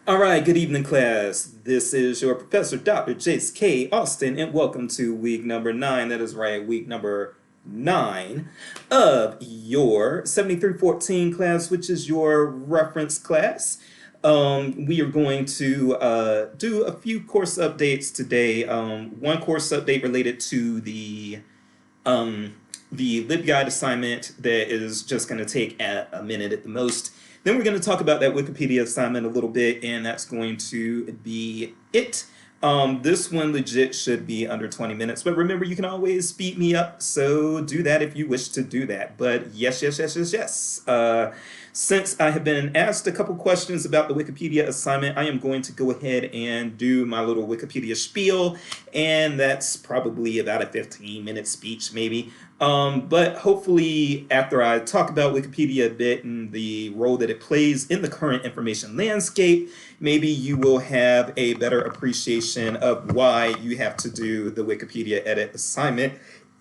All right, good evening, class. This is your professor, Dr. Jace K. Austin, and welcome to week number 9. That is right, week number 9 of your 7314 class, which is your reference class. We are going to do a few course updates today. One course update related to the LibGuide assignment that is just going to take a minute at the most. Then we're going to talk about that Wikipedia assignment a little bit, and that's going to be it. This one legit should be under 20 minutes, but remember, you can always speed me up, so do that if you wish to do that. But yes. Since I have been asked a couple questions about the Wikipedia assignment, I am going to go ahead and do my little Wikipedia spiel, and that's probably about a 15-minute speech, maybe. But hopefully, after I talk about Wikipedia a bit and the role that it plays in the current information landscape, maybe you will have a better appreciation of why you have to do the Wikipedia edit assignment,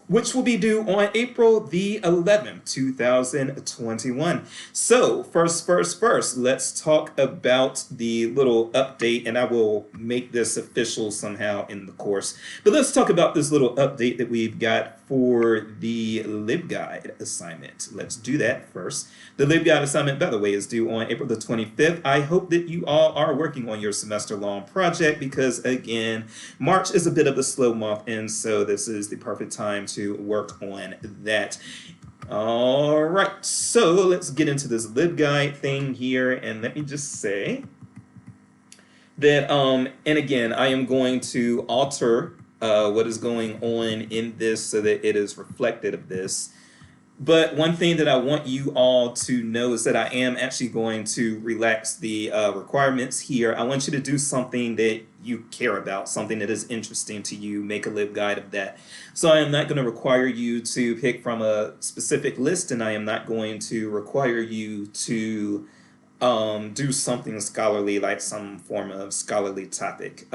which will be due on April the 11th, 2021. So, first, let's talk about the little update, and I will make this official somehow in the course. But let's talk about this little update that we've got for the LibGuide assignment. Let's do that first. The LibGuide assignment, by the way, is due on April the 25th. I hope that you all are working on your semester-long project because, again, March is a bit of a slow month, and so this is the perfect time to work on that. All right, so let's get into this LibGuide thing here, and let me just say that, and again, I am going to alter what is going on in this so that it is reflected of this. But one thing that I want you all to know is that I am actually going to relax the requirements here. I want you to do something that you care about, something that is interesting to you, make a LibGuide of that. So I am not going to require you to pick from a specific list, and I am not going to require you to do something scholarly, like some form of scholarly topic.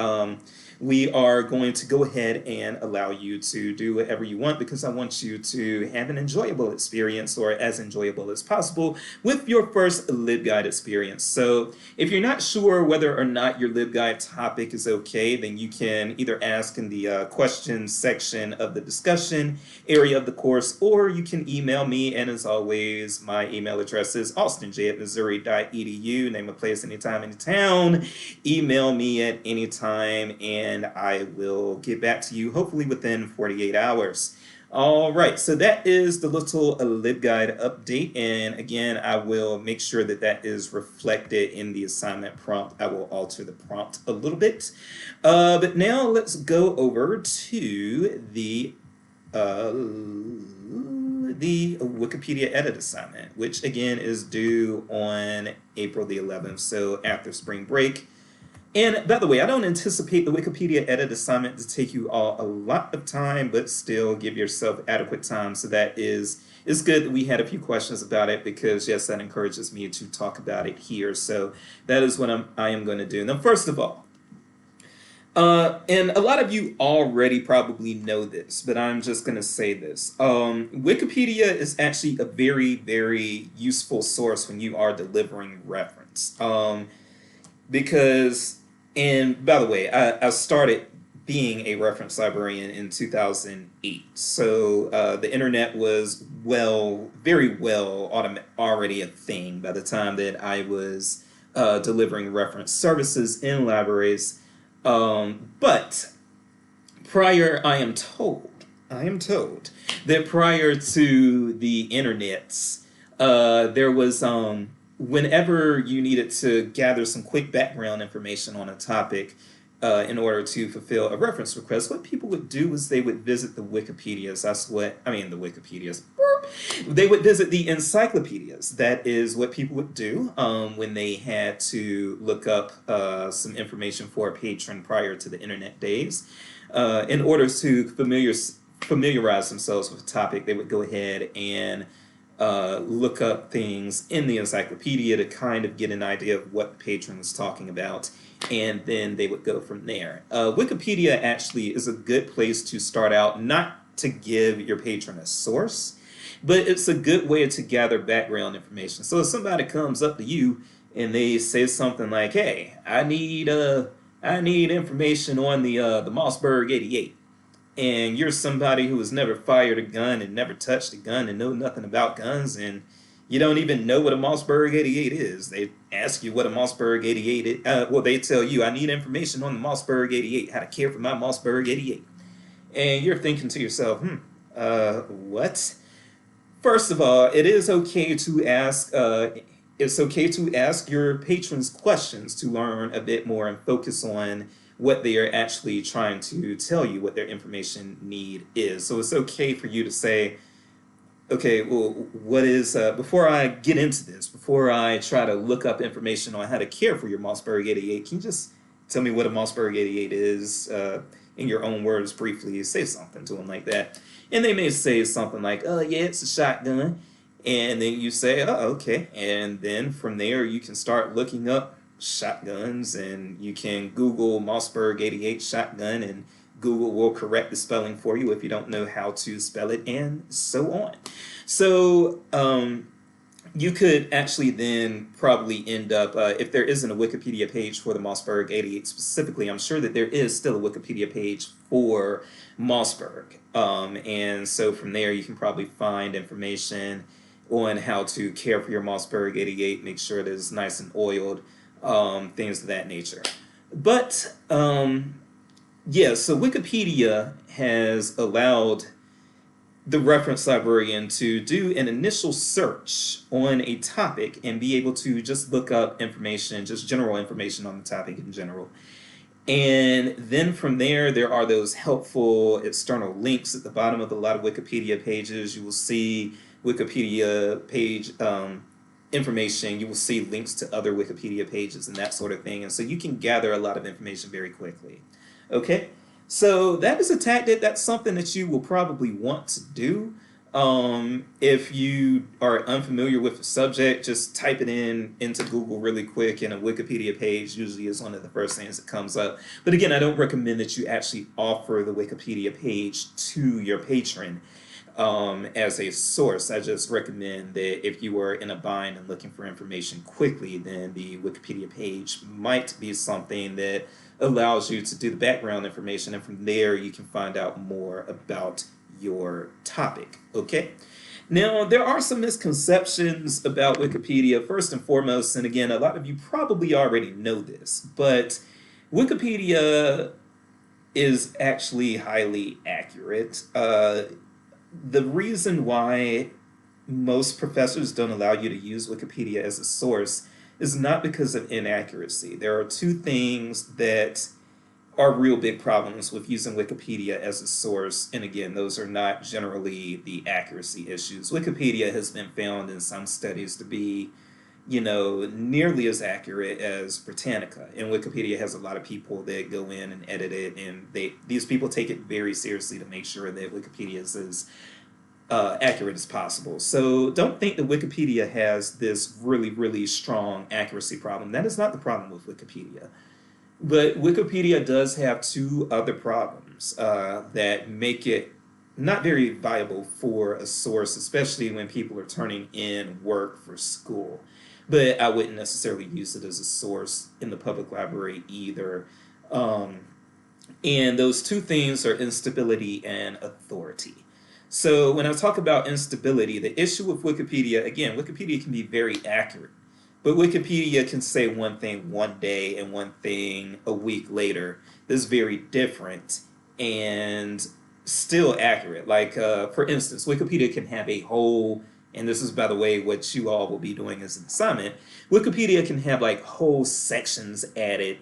We are going to go ahead and allow you to do whatever you want because I want you to have an enjoyable experience, or as enjoyable as possible, with your first LibGuide experience. So if you're not sure whether or not your LibGuide topic is okay, then you can either ask in the questions section of the discussion area of the course, or you can email me, and as always, my email address is austinj@missouri.edu, name a place, anytime, anytown. Email me at any time, and I will get back to you hopefully within 48 hours. All right, so that is the little LibGuide update, and again, I will make sure that that is reflected in the assignment prompt. I will alter the prompt a little bit, but now let's go over to the Wikipedia edit assignment, which again is due on April the 11th, so after spring break. And by the way, I don't anticipate the Wikipedia edit assignment to take you all a lot of time, but still give yourself adequate time. So that is it's good that we had a few questions about it because, yes, that encourages me to talk about it here. So that is what I am going to do. Now, first of all, and a lot of you already probably know this, but I'm just going to say this. Wikipedia is actually a very, very useful source when you are delivering reference. Because, and by the way, I started being a reference librarian in 2008. So the internet was very well already a thing by the time that I was delivering reference services in libraries. But prior, I am told that prior to the internets, there was whenever you needed to gather some quick background information on a topic in order to fulfill a reference request, what people would do is they would visit the Wikipedias. The Wikipedias. They would visit the encyclopedias. That is what people would do when they had to look up some information for a patron prior to the internet days. In order to familiarize themselves with the topic, they would go ahead and look up things in the encyclopedia to kind of get an idea of what the patron was talking about, and then they would go from there. Wikipedia actually is a good place to start out, not to give your patron a source, but it's a good way to gather background information. So if somebody comes up to you and they say something like, "Hey, I need information on the Mossberg 88." And you're somebody who has never fired a gun and never touched a gun and know nothing about guns, and you don't even know what a Mossberg 88 is. They ask you what a Mossberg 88 is. Well, they tell you, "I need information on the Mossberg 88, how to care for my Mossberg 88." And you're thinking to yourself, what? First of all, it is okay to ask. It's okay to ask your patrons questions to learn a bit more and focus on what they are actually trying to tell you, what their information need is. So it's okay for you to say, okay, well, what is, before I get into this, before I try to look up information on how to care for your Mossberg 88, can you just tell me what a Mossberg 88 is, in your own words, briefly? Say something to them like that. And they may say something like, "Oh, yeah, it's a shotgun." And then you say, "Oh, okay." And then from there, you can start looking up shotguns, and you can Google Mossberg 88 shotgun, and Google will correct the spelling for you if you don't know how to spell it, and so on. So, you could actually then probably end up, if there isn't a Wikipedia page for the Mossberg 88 specifically, I'm sure that there is still a Wikipedia page for Mossberg. And so from there, you can probably find information on how to care for your Mossberg 88, make sure that it's nice and oiled, things of that nature. But, yeah, so Wikipedia has allowed the reference librarian to do an initial search on a topic and be able to just look up information, just general information on the topic in general. And then from there, there are those helpful external links at the bottom of a lot of Wikipedia pages. You will see Wikipedia page information. You will see links to other Wikipedia pages and that sort of thing. And so you can gather a lot of information very quickly. Okay? So that is a tactic. That's something that you will probably want to do. If you are unfamiliar with the subject, just type it in into Google really quick, and a Wikipedia page usually is one of the first things that comes up. But again, I don't recommend that you actually offer the Wikipedia page to your patron as a source. I just recommend that if you are in a bind and looking for information quickly, then the Wikipedia page might be something that allows you to do the background information, and from there you can find out more about your topic. Okay? Now, there are some misconceptions about Wikipedia. First and foremost, and again, a lot of you probably already know this, but Wikipedia is actually highly accurate. The reason why most professors don't allow you to use Wikipedia as a source is not because of inaccuracy. There are two things that are real big problems with using Wikipedia as a source, and again, those are not generally the accuracy issues. Wikipedia has been found in some studies to be, nearly as accurate as Britannica, and Wikipedia has a lot of people that go in and edit it, and these people take it very seriously to make sure that Wikipedia is as accurate as possible. So don't think that Wikipedia has this really, really strong accuracy problem. That is not the problem with Wikipedia. But Wikipedia does have two other problems that make it not very viable for a source, especially when people are turning in work for school. But I wouldn't necessarily use it as a source in the public library either. And those two things are instability and authority. So when I talk about instability, the issue with Wikipedia, again, Wikipedia can be very accurate. But Wikipedia can say one thing one day and one thing a week later that's very different and still accurate. Like, for instance, Wikipedia can have a whole, and this is, by the way, what you all will be doing as an assignment, Wikipedia can have like whole sections added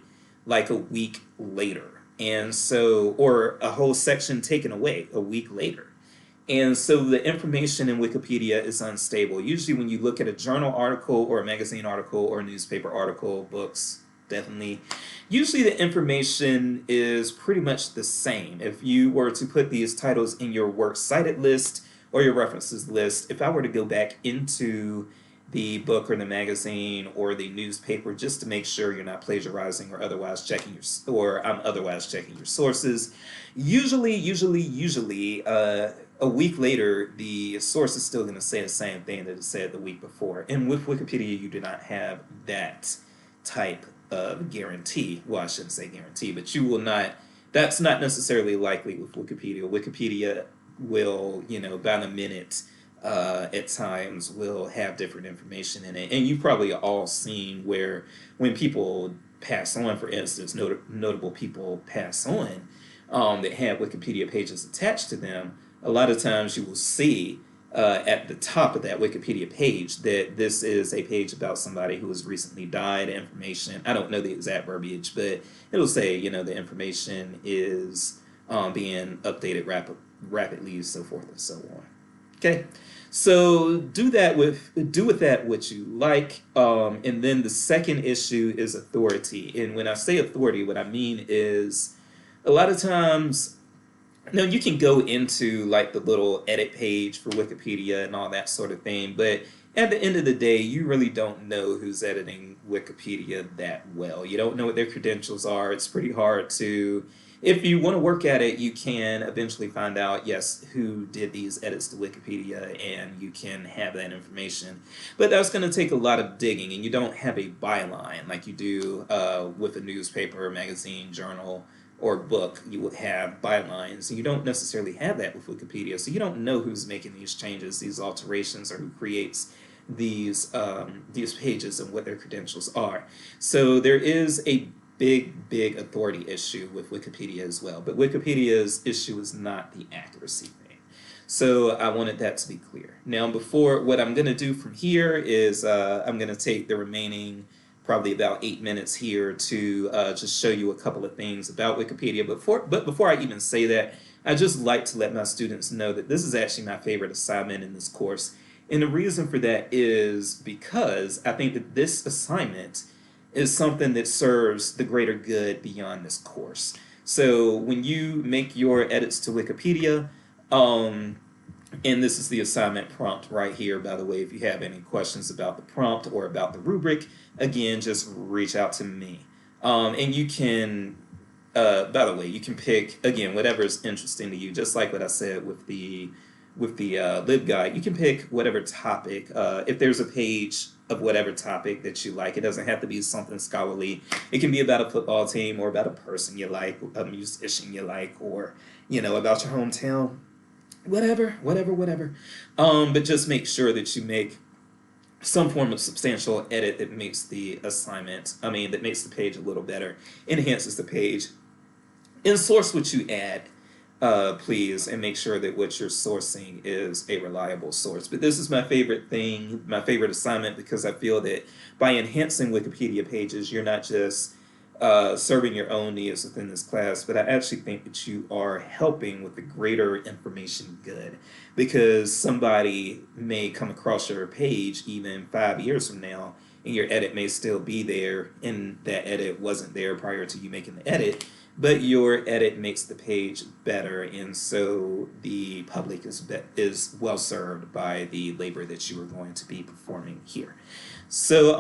like a week later. And so, or a whole section taken away a week later. And so the information in Wikipedia is unstable. Usually when you look at a journal article or a magazine article or a newspaper article, books, definitely, usually the information is pretty much the same. If you were to put these titles in your works cited list or your references list, if I were to go back into the book or the magazine or the newspaper just to make sure you're not plagiarizing or otherwise checking I'm otherwise checking your sources, usually, a week later, the source is still going to say the same thing that it said the week before. And with Wikipedia, you do not have that type of guarantee. Well, I shouldn't say guarantee, but you will not. That's not necessarily likely with Wikipedia. Wikipedia will, by the minute, at times will have different information in it. And you've probably all seen where when people pass on, for instance, notable people pass on that have Wikipedia pages attached to them, a lot of times you will see at the top of that Wikipedia page that this is a page about somebody who has recently died. Information, I don't know the exact verbiage, but it'll say, the information is being updated rapidly, so forth and so on. Okay, so do with that what you like, and then the second issue is authority. And when I say authority, what I mean is a lot of times, now you can go into like the little edit page for Wikipedia and all that sort of thing, but at the end of the day, you really don't know who's editing Wikipedia that well. You don't know what their credentials are. It's pretty hard to, if you want to work at it, you can eventually find out, yes, who did these edits to Wikipedia, and you can have that information. But that's going to take a lot of digging, and you don't have a byline like you do with a newspaper, magazine, journal, or book. You would have bylines, and you don't necessarily have that with Wikipedia. So you don't know who's making these changes, these alterations, or who creates these pages and what their credentials are. So there is a big authority issue with Wikipedia as well. But Wikipedia's issue is not the accuracy thing. So I wanted that to be clear. Now, before, what I'm going to do from here is I'm going to take the remaining probably about 8 minutes here to just show you a couple of things about Wikipedia. But before I even say that, I just like to let my students know that this is actually my favorite assignment in this course. And the reason for that is because I think that this assignment is something that serves the greater good beyond this course. So when you make your edits to Wikipedia, and this is the assignment prompt right here, by the way, if you have any questions about the prompt or about the rubric, again, just reach out to me. And you can, by the way, you can pick, again, whatever is interesting to you, just like what I said with the LibGuide. You can pick whatever topic. If there's a page of whatever topic that you like, it doesn't have to be something scholarly. It can be about a football team or about a person you like, a musician you like, or, about your hometown. Whatever. But just make sure that you make some form of substantial edit that makes the that makes the page a little better, enhances the page. And source what you add, please, and make sure that what you're sourcing is a reliable source. But this is my favorite thing, my favorite assignment, because I feel that by enhancing Wikipedia pages, you're not just serving your own needs within this class, but I actually think that you are helping with the greater information good, because somebody may come across your page even 5 years from now, and your edit may still be there, and that edit wasn't there prior to you making the edit, but your edit makes the page better, and so the public is well served by the labor that you are going to be performing here. So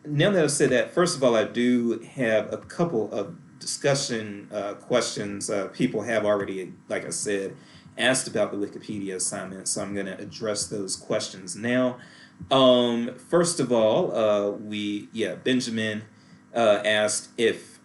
now that I've said that, first of all, I do have a couple of discussion questions. People have already, like I said, asked about the Wikipedia assignment, so I'm going to address those questions now. First of all, Benjamin asked if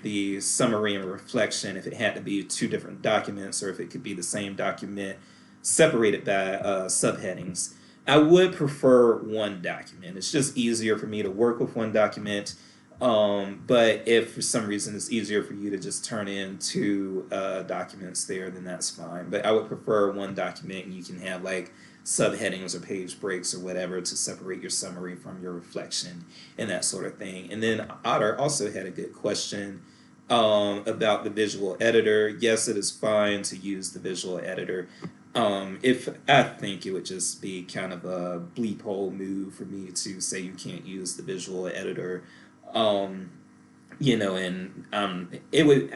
the summary and reflection, if it had to be two different documents or if it could be the same document separated by subheadings. I would prefer one document. It's just easier for me to work with one document. But if for some reason it's easier for you to just turn in two documents there, then that's fine. But I would prefer one document, and you can have like subheadings or page breaks or whatever to separate your summary from your reflection and that sort of thing. And then Otter also had a good question about the visual editor. Yes, it is fine to use the visual editor. If I think it would just be kind of a bleep hole move for me to say you can't use the visual editor, it would.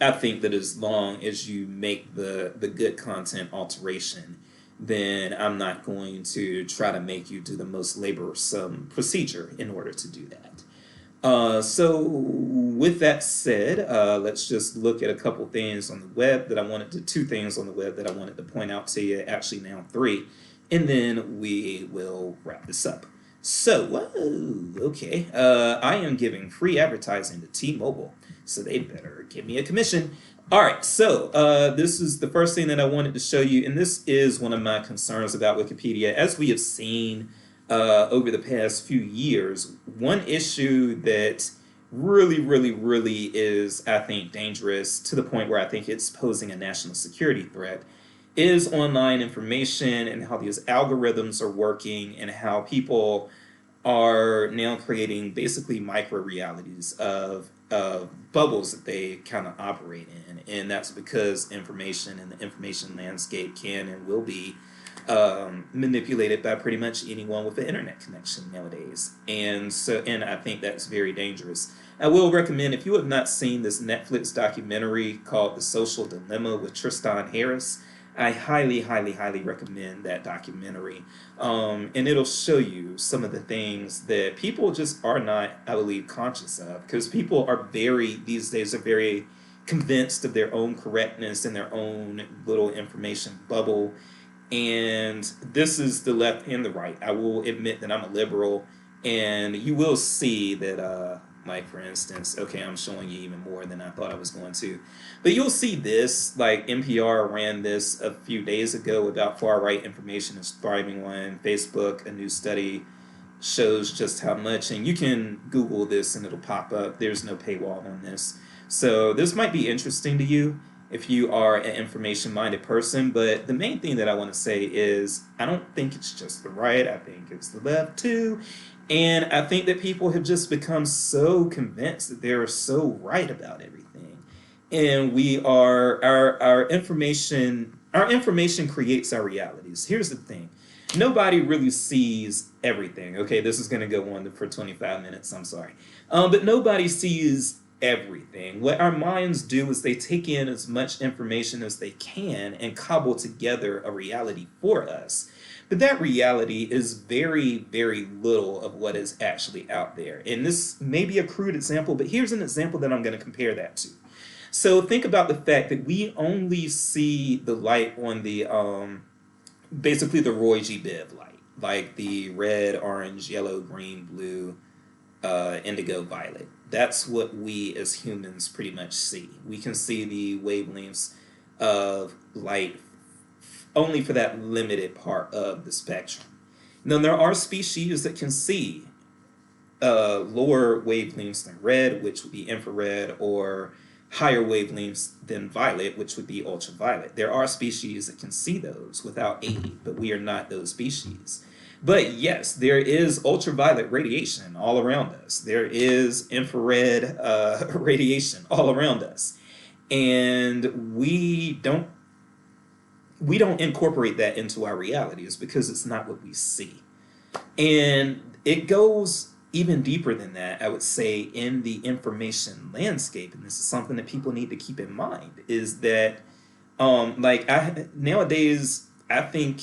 I think that as long as you make the good content alteration, then I'm not going to try to make you do the most laborsome procedure in order to do that. So with that said, let's just look at a couple things on the web that I wanted to, two things on the web that I wanted to point out to you, actually now three, and then we will wrap this up. So, whoa, okay, I am giving free advertising to T-Mobile, so they better give me a commission. All right, so this is the first thing that I wanted to show you, and this is one of my concerns about Wikipedia. As we have seen over the past few years, one issue that really is, I think, dangerous to the point where I think it's posing a national security threat is online information and how these algorithms are working and how people are now creating basically micro realities of bubbles that they kind of operate in. And that's because information and the information landscape can and will be manipulated by pretty much anyone with an internet connection nowadays. And I think that's very dangerous. I will recommend, if you have not seen this Netflix documentary called The Social Dilemma with Tristan Harris, I highly recommend that documentary. And it'll show you some of the things that people just are not, I believe, conscious of. Because people are these days are very convinced of their own correctness and their own little information bubble. And this is the left and the right. I will admit that I'm a liberal, and you will see that, like for instance, okay, I'm showing you even more than I thought I was going to, but you'll see this, like NPR ran this a few days ago about far right information is thriving on Facebook. A new study shows just how much, and you can Google this and it'll pop up. There's no paywall on this. So this might be interesting to you if you are an information-minded person, but the main thing that I want to say is I don't think it's just the right, I think it's the left too. And I think that people have just become so convinced that they're so right about everything. And we are our information creates our realities. Here's the thing. Nobody really sees everything. Okay, this is gonna go on for 25 minutes, I'm sorry. But nobody sees everything. What our minds do is they take in as much information as they can and cobble together a reality for us. But that reality is very little of what is actually out there. And this may be a crude example, but here's an example that I'm going to compare that to. So think about the fact that we only see the light on the basically the Roy G. Biv light, like the red, orange, yellow, green, blue, indigo, violet. That's what we as humans pretty much see. We can see the wavelengths of light only for that limited part of the spectrum. Now, there are species that can see lower wavelengths than red, which would be infrared, or higher wavelengths than violet, which would be ultraviolet. There are species that can see those without aid, but we are not those species. But yes, there is ultraviolet radiation all around us. There is infrared radiation all around us. And we don't incorporate that into our realities because it's not what we see. And it goes even deeper than that, I would say, in the information landscape. And this is something that people need to keep in mind, is that nowadays, I think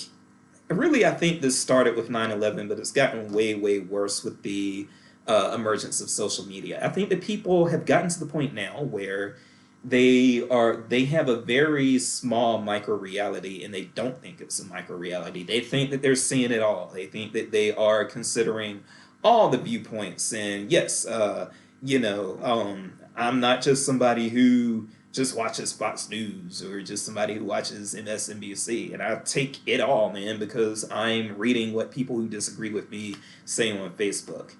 this started with 9/11, but it's gotten way worse with the emergence of social media. I think that people have gotten to the point now where they have a very small micro reality, and they don't think it's a micro reality. They think that they're seeing it all. They think that they are considering all the viewpoints. And yes, I'm not just somebody who just watches Fox News or just somebody who watches MSNBC, and I take it all, man, because I'm reading what people who disagree with me say on Facebook.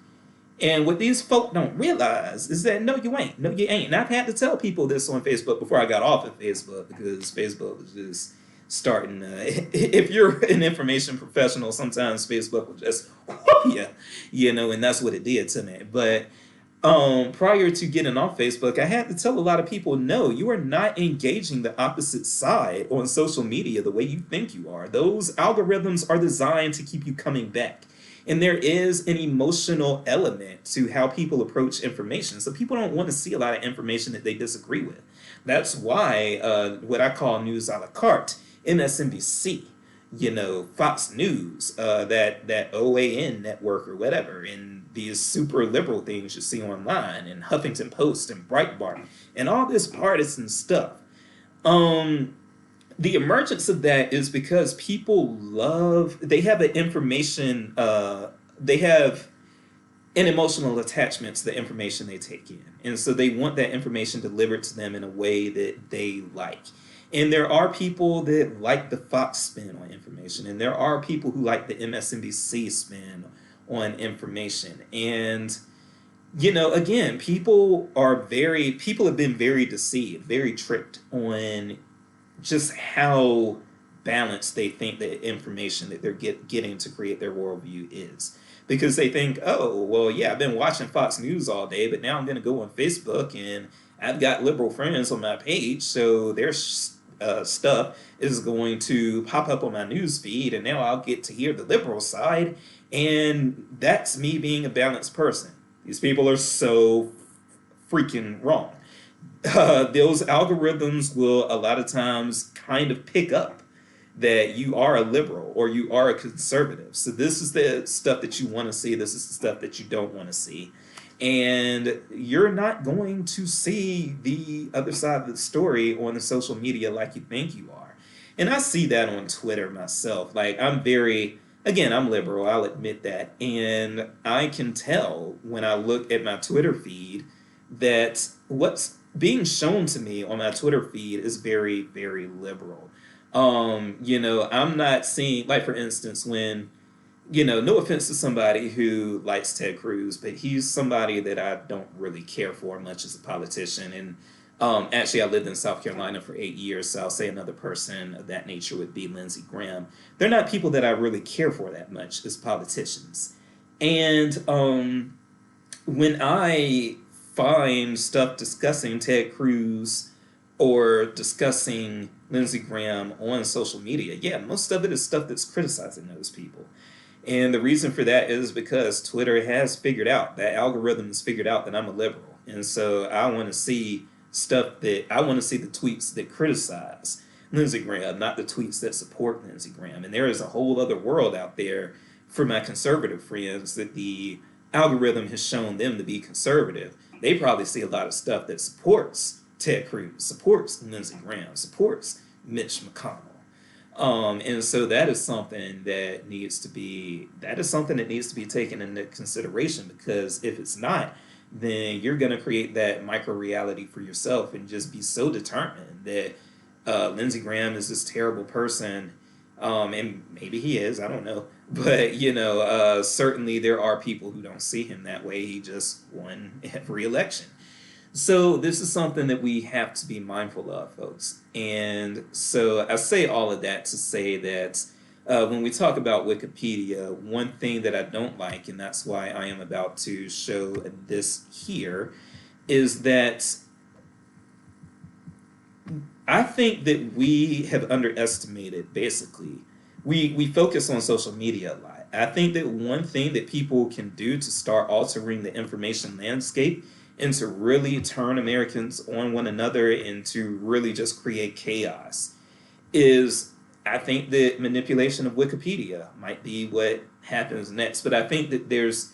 And what these folk don't realize is that no, you ain't. No, you ain't. And I've had to tell people this on Facebook before I got off of Facebook, because Facebook was just starting. If you're an information professional, sometimes Facebook will just whoop you, and that's what it did to me. But prior to getting off Facebook, I had to tell a lot of people, no, you are not engaging the opposite side on social media the way you think you are. Those algorithms are designed to keep you coming back. And there is an emotional element to how people approach information. So people don't want to see a lot of information that they disagree with. That's why what I call news a la carte, MSNBC, Fox News, that OAN network or whatever, and these super liberal things you see online and Huffington Post and Breitbart and all this partisan stuff. Um, the emergence of that is because people love, they have an information, they have an emotional attachment to the information they take in. And so they want that information delivered to them in a way that they like. And there are people that like the Fox spin on information, and there are people who like the MSNBC spin on information. And, again, people have been very deceived, very tricked on just how balanced they think the information that they're getting to create their worldview is. Because they think, oh, well, yeah, I've been watching Fox News all day, but now I'm going to go on Facebook and I've got liberal friends on my page, so their stuff is going to pop up on my news feed, and now I'll get to hear the liberal side, and that's me being a balanced person. These people are so freaking wrong. Those algorithms will a lot of times kind of pick up that you are a liberal or you are a conservative. So this is the stuff that you want to see. This is the stuff that you don't want to see. And you're not going to see the other side of the story on the social media like you think you are. And I see that on Twitter myself. Like, I'm liberal, I'll admit that. And I can tell when I look at my Twitter feed that what's being shown to me on my Twitter feed is very, very liberal. I'm not seeing, like, for instance, when, no offense to somebody who likes Ted Cruz, but he's somebody that I don't really care for much as a politician. And actually, I lived in South Carolina for 8 years, so I'll say another person of that nature would be Lindsey Graham. They're not people that I really care for that much as politicians. And when I find stuff discussing Ted Cruz or discussing Lindsey Graham on social media, yeah, most of it is stuff that's criticizing those people. And the reason for that is because Twitter has figured out, that algorithm has figured out that I'm a liberal. And so I want to see the tweets that criticize Lindsey Graham, not the tweets that support Lindsey Graham. And there is a whole other world out there for my conservative friends that the algorithm has shown them to be conservative. They probably see a lot of stuff that supports Ted Cruz, supports Lindsey Graham, supports Mitch McConnell. And so that is something that needs to be taken into consideration, because if it's not, then you're going to create that micro reality for yourself and just be so determined that Lindsey Graham is this terrible person. And maybe he is, I don't know. But, certainly there are people who don't see him that way. He just won re-election. So this is something that we have to be mindful of, folks. And so I say all of that to say that when we talk about Wikipedia, one thing that I don't like, and that's why I am about to show this here, is that I think that we have underestimated, basically, we focus on social media a lot. I think that one thing that people can do to start altering the information landscape and to really turn Americans on one another and to really just create chaos is, I think that manipulation of Wikipedia might be what happens next. But I think that there's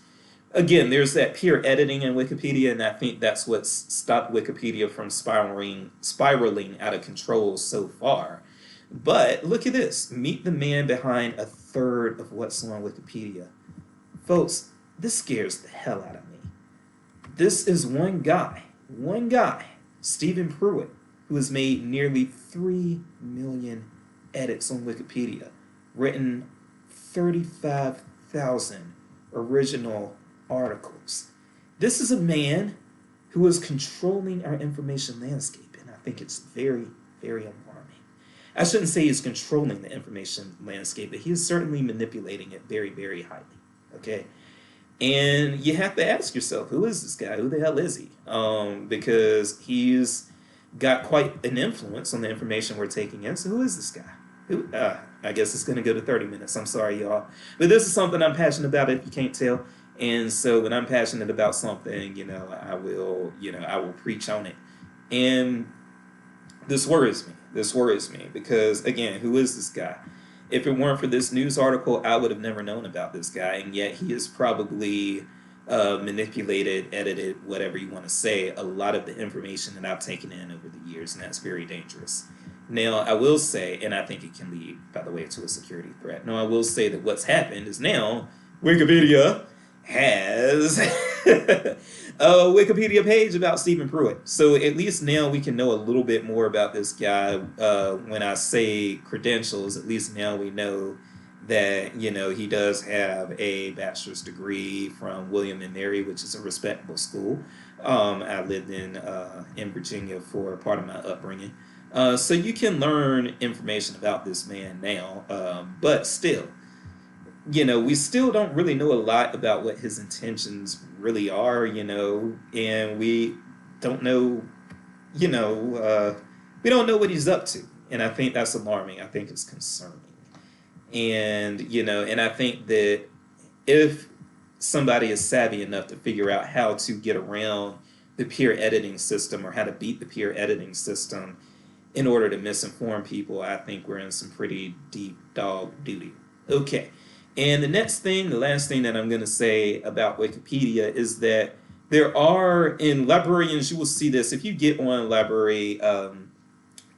that peer editing in Wikipedia, and I think that's what's stopped Wikipedia from spiraling out of control so far. But look at this. Meet the man behind a third of what's on Wikipedia. Folks, this scares the hell out of me. This is one guy, Stephen Pruitt, who has made nearly 3 million edits on Wikipedia, written 35,000 original articles. This is a man who is controlling our information landscape, and I think it's very, very alarming. I shouldn't say he's controlling the information landscape, but he is certainly manipulating it very, very highly. Okay? And you have to ask yourself, who is this guy? Who the hell is he? Because he's got quite an influence on the information we're taking in. So who is this guy? I guess it's going to go to 30 minutes. I'm sorry, y'all. But this is something I'm passionate about, if you can't tell. And so when I'm passionate about something, I will preach on it. And this worries me because, again, who is this guy? If it weren't for this news article, I would have never known about this guy, and yet he is probably manipulated, edited, whatever you want to say, a lot of the information that I've taken in over the years, and that's very dangerous. Now, I will say, and I think it can lead, by the way, to a security threat. Now, I will say that what's happened is now Wikipedia has a Wikipedia page about Stephen Pruitt. So at least now we can know a little bit more about this guy. When I say credentials, at least now we know that he does have a bachelor's degree from William and Mary, which is a respectable school. I lived in Virginia for part of my upbringing, so you can learn information about this man now. But still, we still don't really know a lot about what his intentions really are. And we don't know. We don't know what he's up to, and I think that's alarming. I think it's concerning. And I think that if somebody is savvy enough to figure out how to get around the peer editing system or how to beat the peer editing system in order to misinform people, I think we're in some pretty deep dog duty. Okay. And the last thing that I'm going to say about Wikipedia is that there are, in librarians, you will see this if you get on library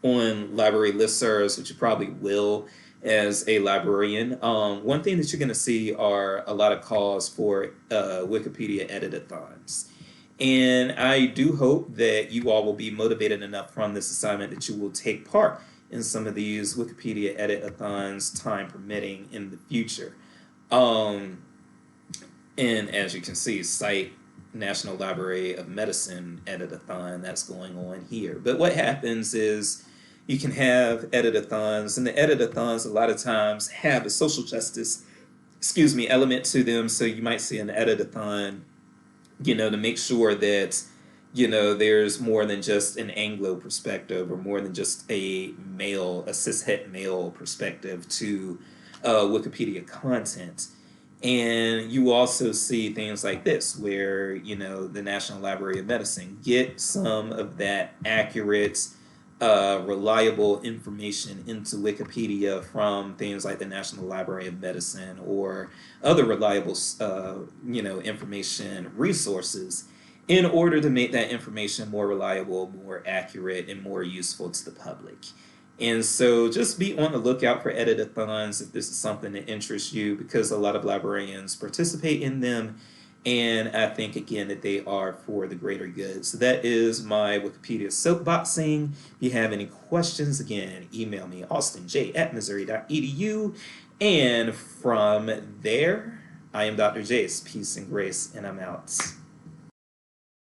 listservs, which you probably will as a librarian. One thing that you're going to see are a lot of calls for Wikipedia edit-a-thons. And I do hope that you all will be motivated enough from this assignment that you will take part in some of these Wikipedia edit-a-thons, time permitting, in the future. And as you can see, cite National Library of Medicine edit-a-thon that's going on here. But what happens is you can have edit-a-thons, and the edit-a-thons a lot of times have a social justice, element to them. So you might see an edit-a-thon, to make sure that, there's more than just an Anglo perspective or more than just a cishet male perspective to Wikipedia content. And you also see things like this where, the National Library of Medicine get some of that accurate, reliable information into Wikipedia from things like the National Library of Medicine or other reliable, information resources in order to make that information more reliable, more accurate, and more useful to the public. And so just be on the lookout for edit-a-thons if this is something that interests you, because a lot of librarians participate in them. And I think, again, that they are for the greater good. So that is my Wikipedia soapboxing. If you have any questions, again, email me, austinj@missouri.edu. And from there, I am Dr. Jace. Peace and grace, and I'm out.